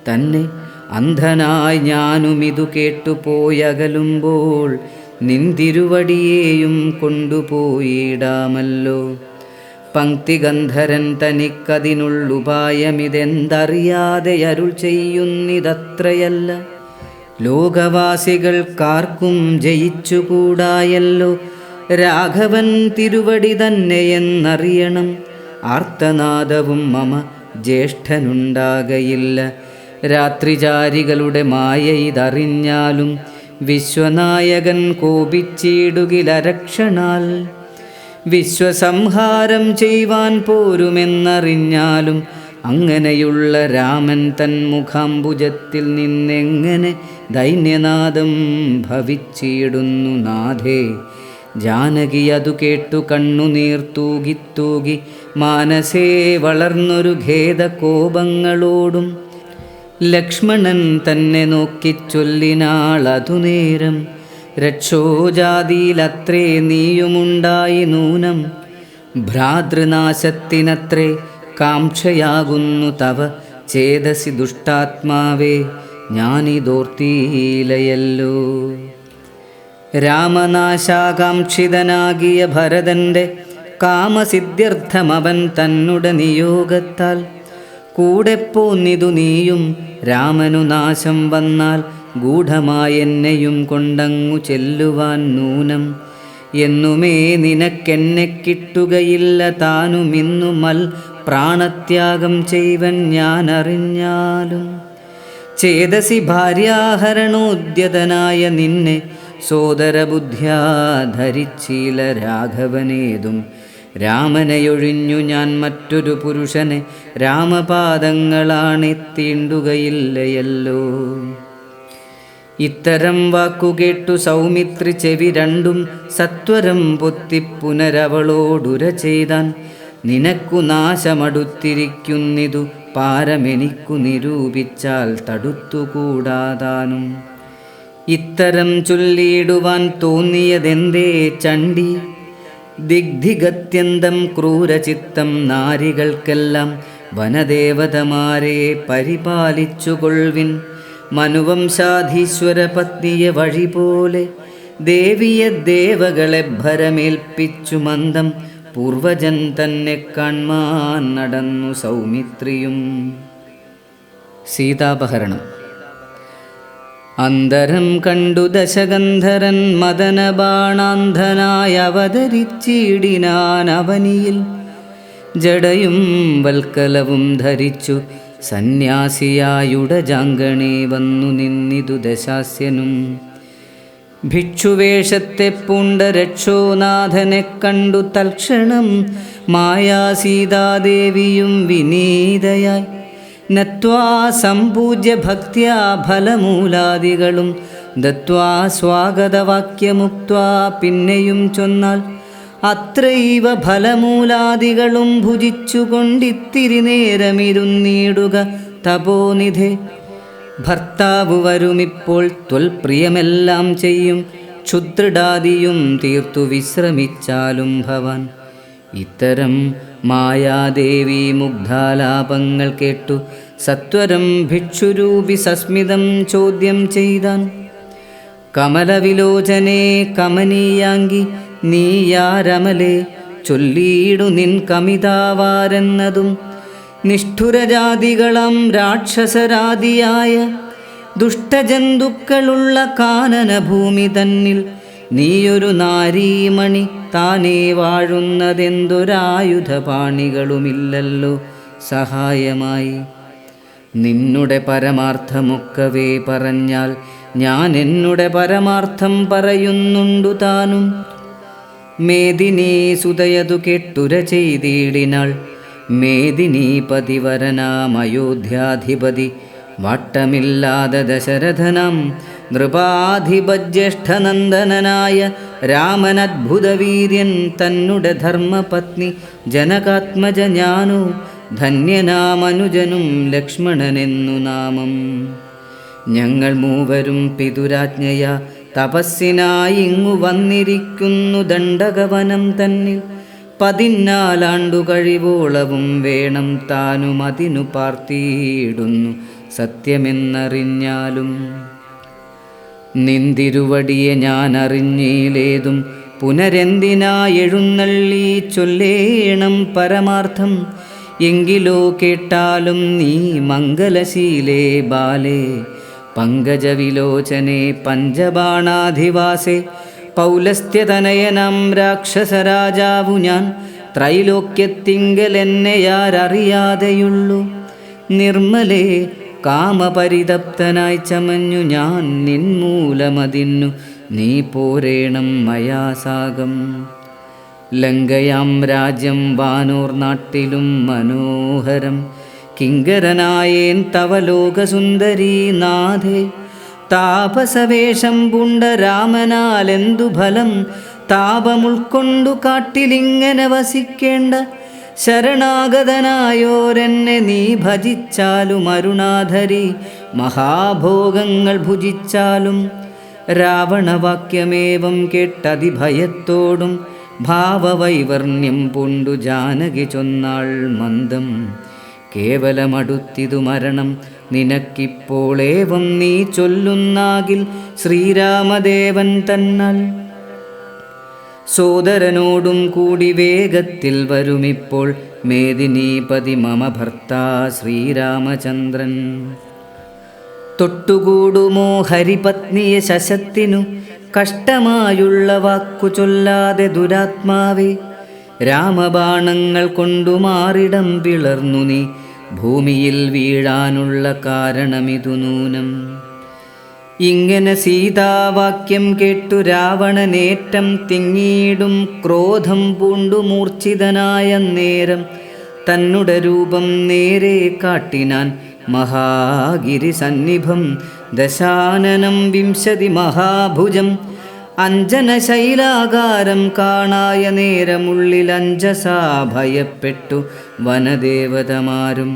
തന്നെ. അന്ധനായി ഞാനുമിതു കേട്ടുപോയകലുമ്പോൾ നിന്തിരുവടിയേയും കൊണ്ടുപോയിടാമല്ലോ. പങ്ക്തിഗന്ധരൻ തനിക്കതിനുള്ളുപായമിതെന്തറിയാതെ അരുൾ ചെയ്യുന്നിതത്രയല്ല. ലോകവാസികൾക്കാർക്കും ജയിച്ചുകൂടായല്ലോ. രാഘവൻ തിരുവടി തന്നെയെന്നറിയണം. ആർത്തനാദവും മമ ജ്യേഷ്ഠനുണ്ടാകയില്ല. രാത്രിചാരികളുടെ മായ ഇതറിഞ്ഞാലും വിശ്വനായകൻ കോപിച്ചിടുകിലരക്ഷണാൽ. വിശ്വസംഹാരം ചെയ്യുവാൻ പോരുമെന്നറിഞ്ഞാലും അങ്ങനെയുള്ള രാമൻ തൻ മുഖാംബുജത്തിൽ നിന്നെങ്ങനെ ദൈന്യനാദം ഭവിച്ചിടുന്നു നാഥേ. ജാനകി അതു കേട്ടു കണ്ണുനീർ തൂകി മാനസേ വളർന്നൊരു ഖേദകോപങ്ങളോടും ലക്ഷ്മണൻ തന്നെ നോക്കിച്ചൊല്ലിനാൾ അതുനേരം, രക്ഷോജാതിയിലത്രേ നീയുമുണ്ടായി നൂനം. ഭ്രാതൃനാശത്തിനത്രേ കാംക്ഷയാകുന്നു തവ ചേതസി ദുഷ്ടാത്മാവേ, ഞാനിതോർത്തീലയല്ലോ. രാമനാശാകാംക്ഷിതനാകിയ ഭരതൻ്റെ കാമസിദ്ധ്യർത്ഥമവൻ തന്നുടെ നിയോഗത്താൽ കൂടെ പോന്നിതു നീയും. രാമനു നാശം വന്നാൽ ഗൂഢമായെന്നെയും കൊണ്ടങ്ങു ചെല്ലുവാൻ നൂനം. എന്നുമേ നിനക്കെന്നെ കിട്ടുകയില്ല താനുമിന്നുമൽ പ്രാണത്യാഗം ചെയ്വൻ ഞാനറിഞ്ഞാലും. ചേതസി ഭാര്യാഹരണോദ്യതനായ നിന്നെ സോദരബുദ്ധ്യാ ധരിച്ചീല രാഘവനേതും. രാമനെയൊഴിഞ്ഞു ഞാൻ മറ്റൊരു പുരുഷനെ രാമപാദങ്ങളാണെത്തീണ്ടുകയില്ലയല്ലോ. ഇത്തരം വാക്കുകേട്ടു സൗമിത്രി ചെവി രണ്ടും സത്വരം പൊത്തി പുനരവളോടുര ചെയ്താൻ, നിനക്കു നാശമടുത്തിരിക്കുന്നിതു പാരമെനിക്കു നിരൂപിച്ചാൽ തടുത്തുകൂടാതാനും. ഇത്തരം ചൊല്ലിയിടുവാൻ തോന്നിയതെന്തേ ചണ്ഡി? ദിഗ്ധിഗത്യന്തം ക്രൂരചിത്തം നാരികൾക്കെല്ലാം വനദേവതമാരെ പരിപാലിച്ചുകൊള്ളുവിൻ. മനുവംശാധീശ്വര പത്നിയെ വഴി പോലെ ദേവിയെ ദേവകളെ ഭരമേൽപ്പിച്ചു മന്ദം പൂർവജൻ തന്നെ കാൺമാൻ നടന്നു സൗമിത്രിയും. സീതാപഹരണം. അന്തരം കണ്ടു ദശകന്ധരൻ മദനബാണാന്ധനായി അവതരിച്ചിടിനാൻ അവനിയിൽ. ജടയും വൽക്കലവും ധരിച്ചു സന്യാസിയായുടജാങ്കണേ വന്നു നിന്നിതു ദശാസ്യനും. ഭിക്ഷുവേഷത്തെ പൂണ്ട രക്ഷോനാഥനെ കണ്ടു തൽക്ഷണം മായാസീതാദേവിയും വിനീതയായി നത്വാ സമ്പൂജ്യ ഭക്ത്യാ ഫലമൂലാദികളും ദത്വാ സ്വാഗതവാക്യമുക്ത്വാ പിന്നെയും ചൊന്നാൽ, അത്രൈവ ഫലമൂലാദികളും ഭുജിച്ചുകൊണ്ടിത്തിരി നേരമിരുന്നീടുക തപോനിധേ. ഭർത്താവ് വരുമിപ്പോൾ ത്വൽപ്രിയമെല്ലാം ചെയ്യും, ക്ഷുദ്രടാദിയും തീർത്തു വിശ്രമിച്ചാലും ഭവാൻ. ഇത്തരം മായാദേവി മുഗ്ധാലാപങ്ങൾ കേട്ടു സത്വരം ഭിക്ഷുരൂപി സസ്മിതം ചോദ്യം ചെയ്താൻ. കമലവിലോചനേ കമനീയാങ്കി നീയാരമലേ, ചൊല്ലിയിടു നിൻ കമിതാവാരെന്നതും. നിഷ്ഠുരജാതികളം രാക്ഷസരാദിയായ ദുഷ്ടജന്തുക്കളുള്ള കാനനഭൂമി തന്നിൽ നീയൊരു നാരീമണി താനേ വാഴുന്നതെന്തൊരായുധപാണികളുമില്ലല്ലോ സഹായമായി. നിന്നുടെ പരമാർത്ഥമൊക്കവേ പറഞ്ഞാൽ ഞാൻ എന്നുടെ പരമാർത്ഥം പറയുന്നുണ്ടു താനും. മേദിനീ സുതയതു കെട്ടുര ചെയ്തിടിനാൾ, മേദിനീപതിവരനാമയോധ്യാധിപതി വാട്ടമില്ലാതെ ദശരഥനാം നൃപാധിപജ്യേഷ്ഠനന്ദനനായ രാമനദ്ഭുതവീര്യൻ തന്നെ ധർമ്മപത്നി ജനകാത്മജ ഞാനോ ധന്യനാമനുജനും ലക്ഷ്മണനെന്നു നാമം. ഞങ്ങൾ മൂവരും പിതുരാജ്ഞയ തപസ്സിനായി ഇങ്ങു വന്നിരിക്കുന്നു ദണ്ഡകവനം തന്നിൽ. 14 കഴിവോളവും വേണം താനും അതിനു പാർത്തിയിടുന്നു സത്യമെന്നറിഞ്ഞാലും. നിന്തിരുവടിയെ ഞാൻ അറിഞ്ഞിലേതും പുനരെന്തിനായെഴുന്നള്ളി ചൊല്ലേണം പരമാർത്ഥം. എങ്കിലോ കേട്ടാലും നീ മംഗലശീലേ ബാലേ പങ്കജവിലോചനെ പഞ്ചബാണാധിവാസേ. പൗലസ്ത്യതനയനം രാക്ഷസരാജാവു ഞാൻ ത്രൈലോക്യത്തിങ്കലെന്നെയാരറിയാതെയുള്ളൂ. നിർമ്മലേ കാമപരിതപ്തനായി ചമഞ്ഞു ഞാൻ നിൻമൂലമതിന്നു നീ പോരേണം മയാസാകം. ലങ്കയാം രാജ്യം വാനോർ നാട്ടിലും മനോഹരം കിങ്കരനായേൻ തവ ലോകസുന്ദരീ നാഥേ. താപസവേഷം പൂണ്ട രാമനാലെന്തു ഫലം താപമുൾക്കൊണ്ടു കാട്ടിലിങ്ങനെ വസിക്കേണ്ട. ശരണാഗതനായോരെന്നെ നീ ഭജിച്ചാലും അരുണാധരി മഹാഭോഗങ്ങൾ ഭുജിച്ചാലും. രാവണവാക്യമേവം കേട്ടതിഭയത്തോടും ഭാവവൈവർണ്യം പൂണ്ടു ജാനകി ചൊന്നാൾ മന്ദം. കേവലമടുത്തിതു മരണം നിനക്കിപ്പോളേവം നീ ചൊല്ലുന്നാകിൽ ശ്രീരാമദേവൻ തന്നാൽ. സോദരനോടും കൂടി വേഗത്തിൽ വരുമിപ്പോൾ മേദിനീപതി മമ ഭർത്താ ശ്രീരാമചന്ദ്രൻ. തൊട്ടുകൂടുമോ ഹരിപത്നിയെ ശശത്തിനു കഷ്ടമായുള്ള വാക്കു ചൊല്ലാതെ ദുരാത്മാവേ. രാമബാണങ്ങൾ കൊണ്ടു മാറിടം പിളർന്നു നീ ഭൂമിയിൽ വീഴാനുള്ള കാരണമിതു നൂനം. ഇങ്ങനെ സീതാവാക്യം കേട്ടു രാവണനേറ്റം തിങ്ങിയിടും ക്രോധം പൂണ്ടു മൂർച്ഛിതനായ നേരം തന്നുടെ രൂപം നേരെ കാട്ടിനാൻ മഹാഗിരി സന്നിഭം ദശാനനം 20 മഹാഭുജം. അഞ്ജനശൈലാകാരം കാണായ നേരമുള്ളിൽ അഞ്ജസാ ഭയപ്പെട്ടു വനദേവതമാരും.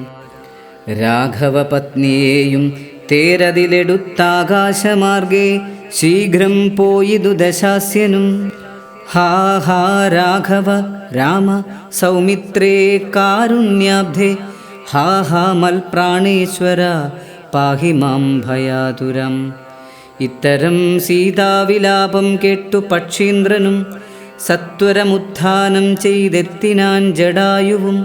രാഘവപത്നിയെയും തേരതിലെടുത്താകാശമാർഗേ ശീഘ്രം പോയിതു ദശാസ്യനും. ഹാ ഹാ രാഘവ രാമ സൗമിത്രേ കാരുണ്യാബ്ധേ. ഹാ ഹാ മൽപ്രാണേശ്വര പാഹി മാം ഭയാതുരം. ഇത്തരം സീതാവിലാപം കേട്ടു പക്ഷീന്ദ്രനും സത്വരമുത്ഥാനം ചെയ്തെത്തിനാൻ ജടായുവും.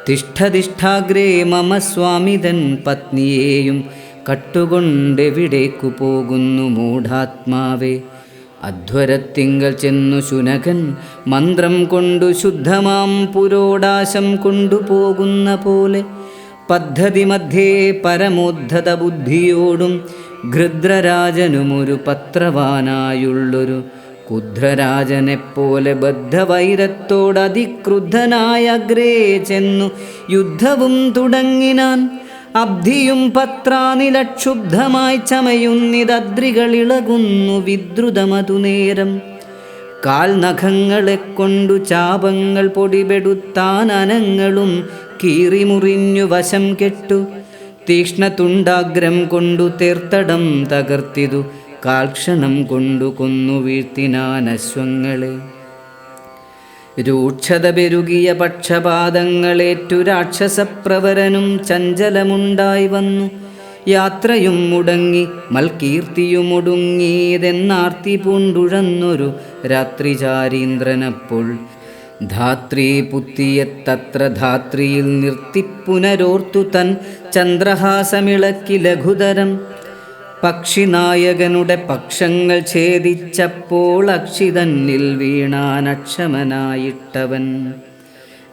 തിഷ്ഠതിഷ്ഠാഗ്രേ മമ സ്വാമിതൻ പത്നിയെയും കട്ടുകൊണ്ടെവിടേക്കു പോകുന്നു മൂഢാത്മാവേ. അധ്വരത്തിങ്കൽ ചെന്നു ശുനകൻ മന്ത്രം കൊണ്ടു ശുദ്ധമാം പുരോടാശം കൊണ്ടുപോകുന്ന പോലെ പദ്ധതി മധ്യേ പരമോദ്ധത ബുദ്ധിയോടും ഗൃദ്രരാജനുമൊരു പത്രവാനായുള്ളൊരു കുദ്രരാജനെപ്പോലെ ബദ്ധവൈരത്തോടതിക്രുദ്ധനായ അഗ്രേ ചെന്നു യുദ്ധവും തുടങ്ങിനാൻ. അബ്ധിയും പത്രാനിലക്ഷുബ്ധമായി ചമയുന്നിതദ്രികളിളകുന്നു വിദ്രുതമതു നേരം. കാൽനഖങ്ങളെ കൊണ്ടു ചാപങ്ങൾ പൊടിപെടുത്താൻ അനങ്ങളും കീറിമുറിഞ്ഞു വശം കെട്ടു. തീക്ഷ്ണതുണ്ടാഗ്രം കൊണ്ടു തേർത്തടം തകർത്തിതു കാൽക്ഷണം കൊണ്ടു കൊന്നു വീഴ്ത്തിനാൻ അശ്വങ്ങളെ. രൂക്ഷത പെരുകിയ പക്ഷപാതങ്ങളേറ്റു രാക്ഷസപ്രവരനും ചഞ്ചലമുണ്ടായി വന്നു. യാത്രയും മുടങ്ങി മൽകീർത്തിയുമൊടുങ്ങിയതെന്നാർത്തി പൂണ്ടുഴന്നൊരു രാത്രിചാരീന്ദ്രനപ്പോൾ ധാത്രീപുത്തിയെത്തത്ര ധാത്രിയിൽ നിർത്തി പുനരോർത്തു തൻ ചന്ദ്രഹാസമിളക്കി ലഘുതരം. പക്ഷിനായകനുടെ പക്ഷങ്ങൾ ഛേദിച്ചപ്പോൾ അക്ഷിതന്നിൽ വീണാനക്ഷമനായിട്ടവൻ.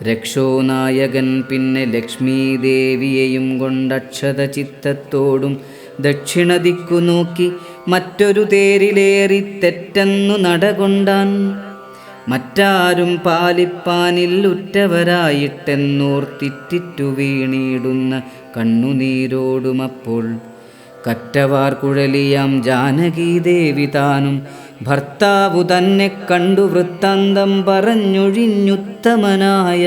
രക്ഷോനായകൻ പിന്നെ ലക്ഷ്മീദേവിയെയും കൊണ്ടക്ഷത ചിത്തത്തോടും ദക്ഷിണദിക്കു നോക്കി മറ്റൊരു തേരിലേറി തെറ്റെന്നു നടകൊണ്ടാൻ. മറ്റാരും പാലിപ്പാനില്ലുറ്റവരായിട്ടെന്നോർത്തിറ്റിറ്റു വീണിടുന്ന കണ്ണുനീരോടുമപ്പോൾ കറ്റവാർ കുഴലിയാം ജാനകീദേവി താനും ഭർത്താവു തന്നെ കണ്ടു വൃത്താന്തം പറഞ്ഞൊഴിഞ്ഞുത്തമനായ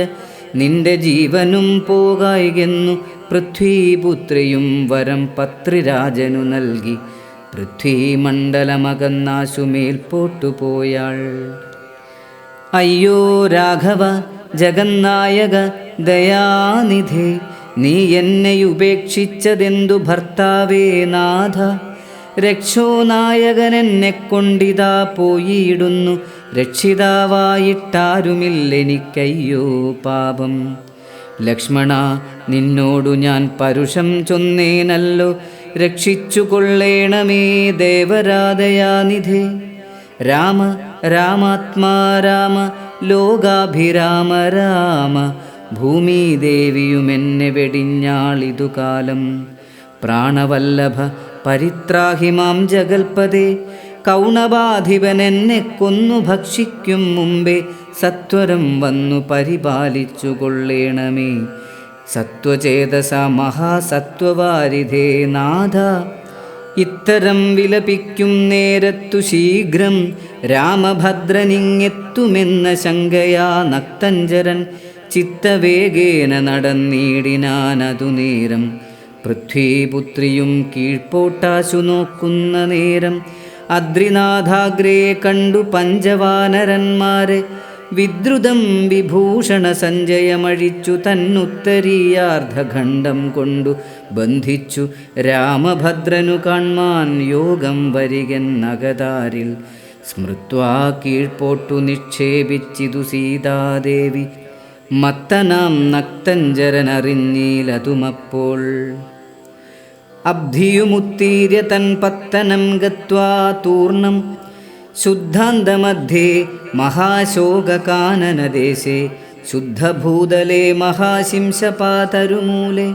നിന്റെ ജീവനും പോകായികെന്നു പൃഥ്വീപുത്രിയും വരം പത്രിരാജനു നൽകി പൃഥ്വീമണ്ഡലമകന്നാശു മേൽപോട്ടുപോയാൾ. അയ്യോ രാഘവ ജഗന്നായക ദയാനിധേ, നീ എന്നെ ഉപേക്ഷിച്ചതെന്തു ഭർത്താവേ നാഥ. രക്ഷോനായകനെന്നെ കൊണ്ടിതാ പോയിടുന്നു, രക്ഷിതാവായിട്ടാരുമില്ലെനിക്കയ്യോ പാപം. ലക്ഷ്മണ, നിന്നോടു ഞാൻ പരുഷം ചൊന്നേനല്ലോ, രക്ഷിച്ചു കൊള്ളേണമേ ദേവരാധയാനിധേ. രാമ രാമാത്മാ രാമ ലോകാഭിരാമ രാമ, ഭൂമിദേവിയുമെന്നെ വെടിഞ്ഞാളിതു കാലം. പ്രാണവല്ലഭ പരിത്രാഹി മാം ജഗൽപദേ, കൗണബാധിപനെന്നെ കൊന്നു ഭക്ഷിക്കും മുമ്പേ സത്വരം വന്നു പരിപാലിച്ചു കൊള്ളേണമേ. സത്വചേതസ മഹാസത്വവാരിധേ നാഥ, ഇത്തരം വിലപിക്കും നേരത്തു ശീഘ്രം രാമഭദ്രനിങ്ങെത്തുമെന്ന ശങ്കയാ നക്തഞ്ചരൻ ചിത്തവേഗേന നടന്നിടിനാനതു നേരം. പൃഥ്വീപുത്രിയും കീഴ്പോട്ടാശു നോക്കുന്ന നേരം അദ്രിനാഥാഗ്രേ കണ്ടു പഞ്ചവാനരന്മാരെ വിദ്രുതം വിഭൂഷണ സഞ്ജയമഴിച്ചു തന്നുത്തരീയാർദ്ധഖണ്ഡം കൊണ്ടു ബന്ധിച്ചു രാമഭദ്രനു കാൺമാൻ യോഗം വരികെന്നകതാരിൽ സ്മൃത്വാ കീഴ്പോട്ടു നിക്ഷേപിച്ചിതു സീതാദേവി. മത്തനാം നക്തഞ്ചരനറിഞ്ഞീലതുമപ്പോൾ അബ്ധിയുമുത്തീര്യ തൻ പത്തനം ഗത്വാ തൂർണം ശുദ്ധാന്തമധ്യേ മഹാശോകകാനനദേശേ ശുദ്ധഭൂതലേ മഹാശിംശപാതരുമൂലെ.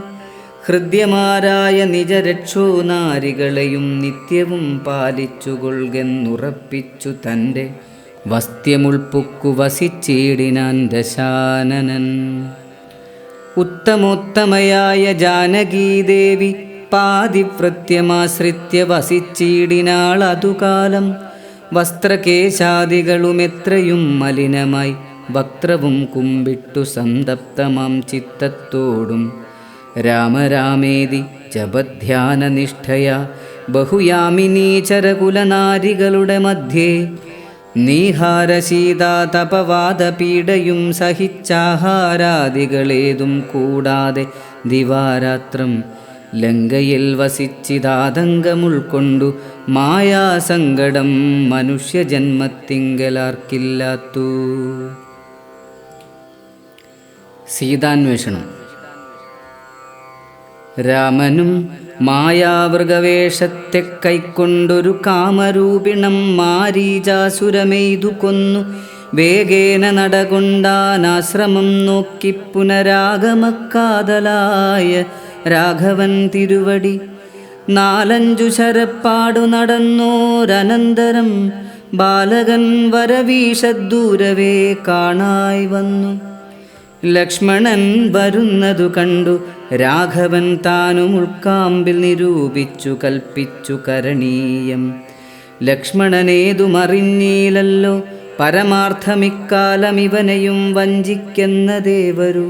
ഹൃദ്യമാരായ നിജരക്ഷോ നാരികളെയും നിത്യവും പാലിച്ചുകൊള്ളുകെന്നുറപ്പിച്ചു തൻ്റെ വസ്ത്യമുൾപ്പുക്കു വസിച്ചിടിനാൻ ദശാനനൻ. ഉത്തമോത്തമയായ ജാനകീദേവി പാതിവൃത്യമാശ്രിത്യ വസിച്ചിടിനാൾ അതുകാലം. വസ്ത്രകേശാദികളുമെത്രയും മലിനമായി വക്ത്രവും കുമ്പിട്ടു സന്തപ്തമാം ചിത്തത്തോടും രാമരാമേതി ജപധ്യാനനിഷ്ഠയാ ബഹുയാമിനീചരകുലനാരികളുടെ മധ്യേ നീഹാരശീതാതപവാദപീഡയും സഹിച്ചാഹാരാദികളേതും കൂടാതെ ദിവാരാത്രം ലങ്കയിൽ വസിച്ചിതാതങ്കമുൾക്കൊണ്ടു മായാസങ്കടം മനുഷ്യജന്മത്തിങ്കലാർക്കില്ലാത്തു. സീതാന്വേഷണം. രാമനും മായാവൃഗവേഷത്തെ കൈക്കൊണ്ടൊരു കാമരൂപിണം മാരീചാസുരമെയ്തു കൊന്നു വേഗേന നടകൊണ്ടാനാശ്രമം നോക്കി പുനരാഗമക്കാതലായ രാഘവൻ തിരുവടി. 4-5 ശരപ്പാടു നടന്നോരനന്തരം ബാലകൻ വരവീഷദ്ദൂരവേ കാണായി വന്നു. ലക്ഷ്മണൻ വരുന്നതു കണ്ടു രാഘവൻ താനും ഉൾക്കാമ്പിൽ നിരൂപിച്ചു കൽപ്പിച്ചു കരണീയം. ലക്ഷ്മണനേതുമറിഞ്ഞീലല്ലോ പരമാർത്ഥമിക്കാലമിവനെയും വഞ്ചിക്കുന്ന ദേവരു.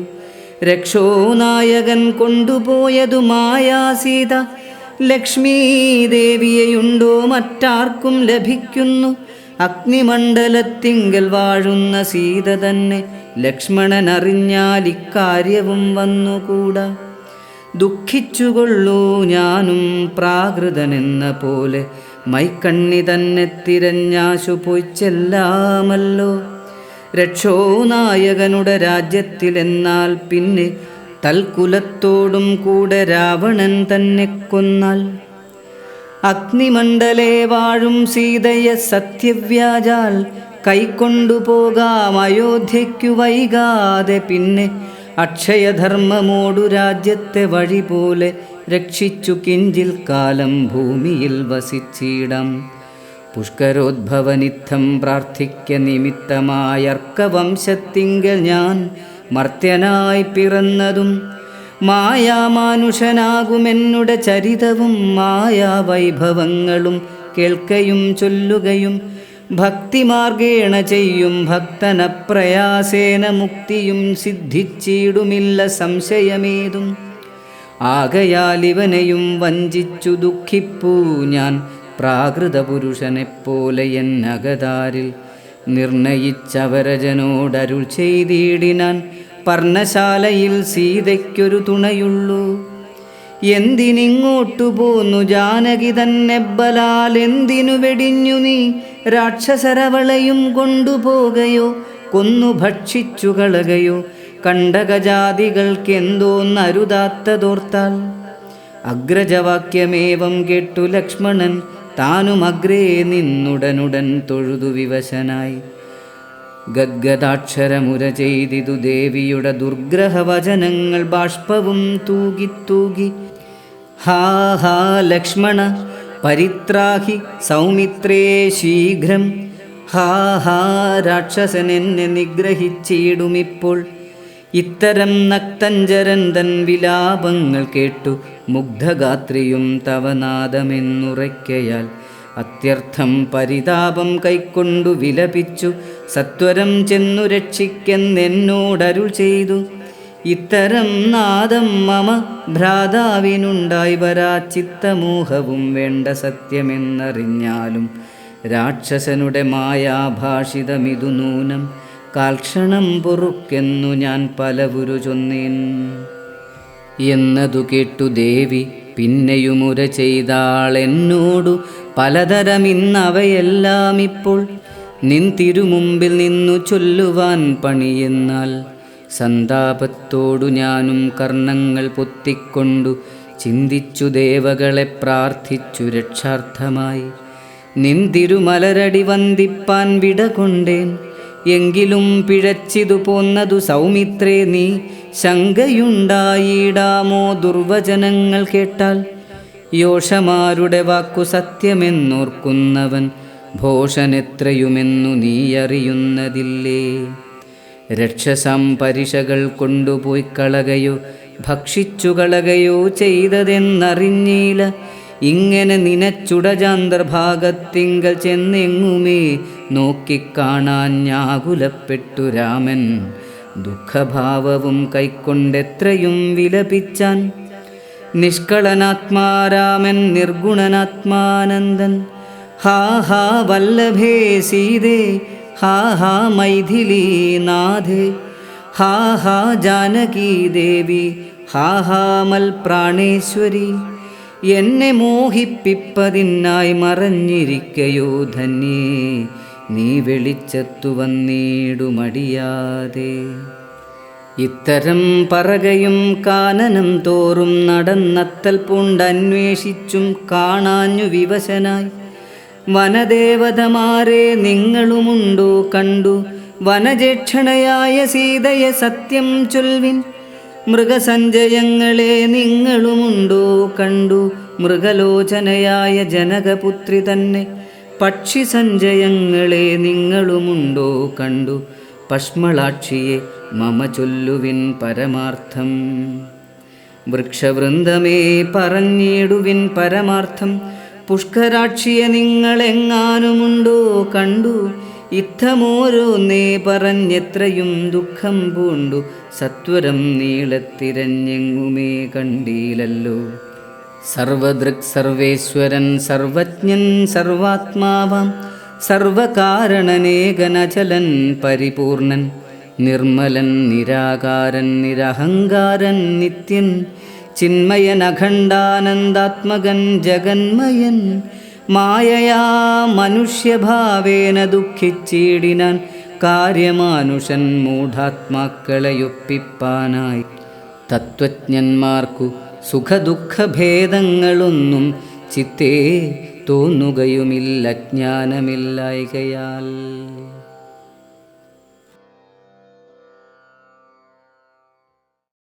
രക്ഷോനായകൻ കൊണ്ടുപോയതു മായാസീത, ലക്ഷ്മീദേവിയെയുണ്ടോ മറ്റാർക്കും ലഭിക്കുന്നു. അഗ്നിമണ്ഡലത്തിങ്കൽ വാഴുന്ന സീത തന്നെ ലക്ഷ്മണൻ അറിഞ്ഞാൽ ഇക്കാര്യവും വന്നുകൂടാ. ദുഃഖിച്ചുകൊള്ളൂ ഞാനും പ്രാകൃതനെന്ന പോലെ മൈക്കണ്ണി തന്നെ തിരഞ്ഞാശു പോയിച്ചെല്ലാമല്ലോ. രക്ഷോനായകനുടെ രാജ്യത്തിലെന്നാൽ പിന്നെ തൽക്കുലത്തോടും കൂടെ രാവണൻ തന്നെ കൊന്നാൽ. അഗ്നിമണ്ഡലേ വാഴും സീതയെ സത്യവ്യാജാൽ കൈക്കൊണ്ടുപോകാം അയോധ്യയ്ക്കു വൈകാതെ. പിന്നെ അക്ഷയധർമ്മമോടു രാജ്യത്തെ വഴി പോലെ രക്ഷിച്ചു കിഞ്ചിൽ കാലം ഭൂമിയിൽ വസിച്ചിടാം. പുഷ്കരോദ്ഭവനിത്തം പ്രാർത്ഥിക്ക നിമിത്തമായർക്കവംശത്തിങ്കൽ ഞാൻ മർത്യനായി പിറന്നതും മായാമാനുഷനാകുമെന്നുടെ ചരിതവും മായാവൈഭവങ്ങളും കേൾക്കയും ചൊല്ലുകയും ഭക്തിമാർഗേണ ചെയ്യും ഭക്തനപ്രയാസേന മുക്തിയും സിദ്ധിച്ചിടുമില്ല സംശയമേതും. ആകയാൽ ഇവനെയും വഞ്ചിച്ചു ദുഃഖിപ്പൂ ഞാൻ പ്രാകൃത പുരുഷനെപ്പോലെ എന്നകതാരിൽ നിർണയിച്ചവരജനോടരുൾ ചെയ്തിടിനാൻ. പർണശാലയിൽ സീതയ്ക്കൊരു തുണയുള്ളൂ. എന്തിനിങ്ങോട്ടു പോന്നു ജാനകി തന്നെ ബലാൽ, എന്തിനു വെടിഞ്ഞു നീ രാക്ഷസരവളയും കൊണ്ടുപോകയോ കൊന്നു ഭക്ഷിച്ചു കളകയോ കണ്ടകജാതികൾക്കെന്തോന്നരുതാത്തതോർത്താൽ. അഗ്രജവാക്യമേവം കേട്ടു ലക്ഷ്മണൻ താനും അഗ്രേ നിന്നുടനുടൻ തൊഴുതു വിവശനായി. ഗദ്ഗദാക്ഷരമുര ചെയ്തിതു ദേവിയുടെ ദുർഗ്രഹവചനങ്ങൾ ബാഷ്പവും തൂകി. ഹാ ഹാ ലക്ഷ്മണ പരിത്രാഹി സൗമിത്രേ ശീഘ്രം. ഹാ ഹാ രാക്ഷസനെന്നെ നിഗ്രഹിച്ചിടുമിപ്പോൾ. ഇത്തരം നക്തഞ്ചരന്തൻ വിലാപങ്ങൾ കേട്ടു മുഗ്ധഗാത്രിയും തവനാദമെന്നുറയ്ക്കയാൽ അത്യർത്ഥം പരിതാപം കൈക്കൊണ്ടു വിലപിച്ചു സത്വരം ചെന്നു രക്ഷിക്കെന്നെന്നോടരുൾ ചെയ്തു. ഇത്തരം നാദം മമ ഭ്രാതാവിനുണ്ടായി വരാ ചിത്തമോഹവും വേണ്ട സത്യമെന്നറിഞ്ഞാലും രാക്ഷസനുടെ മായാഭാഷിതമിതു നൂനം. കാൽക്ഷണം പൊറുക്കെന്നു ഞാൻ പലവുരു ചൊന്നേൻ. എന്നതു കേട്ടു ദേവി പിന്നെയുമുര ചെയ്താളെന്നോടു പലതരമിന്നവയെല്ലാം ഇപ്പോൾ നിൻ തിരുമുമ്പിൽ നിന്നു ചൊല്ലുവാൻ പണിയെന്നാൽ. സന്താപത്തോടു ഞാനും കർണങ്ങൾ പൊത്തിക്കൊണ്ടു ചിന്തിച്ചു ദേവകളെ പ്രാർത്ഥിച്ചു രക്ഷാർത്ഥമായി. നിൻ തിരുമലരടി വന്ദിപ്പാൻ വിട കൊണ്ടേൻ. എങ്കിലും പിഴച്ചിതു പോന്നതു സൗമിത്രേ നീ. ശങ്കയുണ്ടായിടാമോ ദുർവചനങ്ങൾ കേട്ടാൽ. യോഷമാരുടെ വാക്കു സത്യമെന്നോർക്കുന്നവൻ ഭോഷനെത്രയുമെന്നു നീ അറിയുന്നതില്ലേ. രക്ഷസാം പരിഷകൾ കൊണ്ടുപോയി കളകയോ ഭക്ഷിച്ചു കളകയോ ചെയ്തതെന്നറിഞ്ഞീല. ഇങ്ങനെ നിനച്ചുടജാന്തർഭാഗത്തിങ്കൽ ചെന്നെങ്ങുമേ നോക്കിക്കാണാഞ്ഞാകുലപ്പെട്ടു രാമൻ. ദുഃഖഭാവവും കൈക്കൊണ്ടെത്രയും വിലപിച്ചാൻ. നിഷ്കളനാത്മാരാമൻ നിർഗുണനാത്മാനന്ദൻ. ഹാ ഹാ വല്ലഭേ സീതേ. ഹാ ഹാ മൈഥിലീനാഥേ. ഹാ ഹാ ജാനകീ ദേവി. ഹാ ഹാ മൽപ്രാണേശ്വരി. എന്നെ മോഹിപ്പിപ്പതിനായി മറഞ്ഞിരിക്കയോ ധന്യേ നീ വെളിച്ചത്തു വന്നിടുമടിയാതെ. ഇത്തരം പറകയും കാനനം തോറും നടന്നത്തൽ പൂണ്ടന്വേഷിച്ചും കാണാഞ്ഞു വിവശനായി. വനദേവതമാരെ നിങ്ങളുമുണ്ടോ കണ്ടു. വനജേക്ഷണയായ സീതയെ സത്യം ചൊൽവിൻ. മൃഗസഞ്ജയങ്ങളെ നിങ്ങളുമുണ്ടോ കണ്ടു. മൃഗലോചനയായ ജനകപുത്രി തന്നെ. പക്ഷി സഞ്ജയങ്ങളെ നിങ്ങളുമുണ്ടോ കണ്ടു. പശ്മളാക്ഷിയെ മമ ചൊല്ലുവിൻ പരമാർത്ഥം. വൃക്ഷവൃന്ദമേ പറഞ്ഞിടുവിൻ പരമാർത്ഥം. പുഷ്കരാക്ഷിയെ നിങ്ങളെങ്ങാനുമുണ്ടോ കണ്ടു. ഇത്തമോരോന്നേ പറഞ്ഞെത്രയും ദുഃഖം പൂണ്ടു സത്വരം നീളത്തിരഞ്ഞെങ്ങുമേ കണ്ടീലല്ലോ. സർവദൃക് സർവേശ്വരൻ സർവജ്ഞൻ സർവാത്മാവാം സർവകാരണനേകനചലൻ പരിപൂർണൻ നിർമ്മലൻ നിരാകാരൻ നിരഹങ്കാരൻ നിത്യൻ ചിന്മയൻ അഖണ്ഡാനന്ദാത്മകൻ ജഗന്മയൻ. മായയാ മനുഷ്യഭാവേന ദുഃഖിച്ചിടിനാൻ കാര്യമാനുഷൻ മൂഢാത്മാക്കളെയൊപ്പിപ്പാനായി. തത്വജ്ഞന്മാർക്കു സുഖദുഃഖഭേദങ്ങളൊന്നും ചിത്തേ തോന്നുകയുമില്ല ജ്ഞാനമില്ലായ്കയാൽ.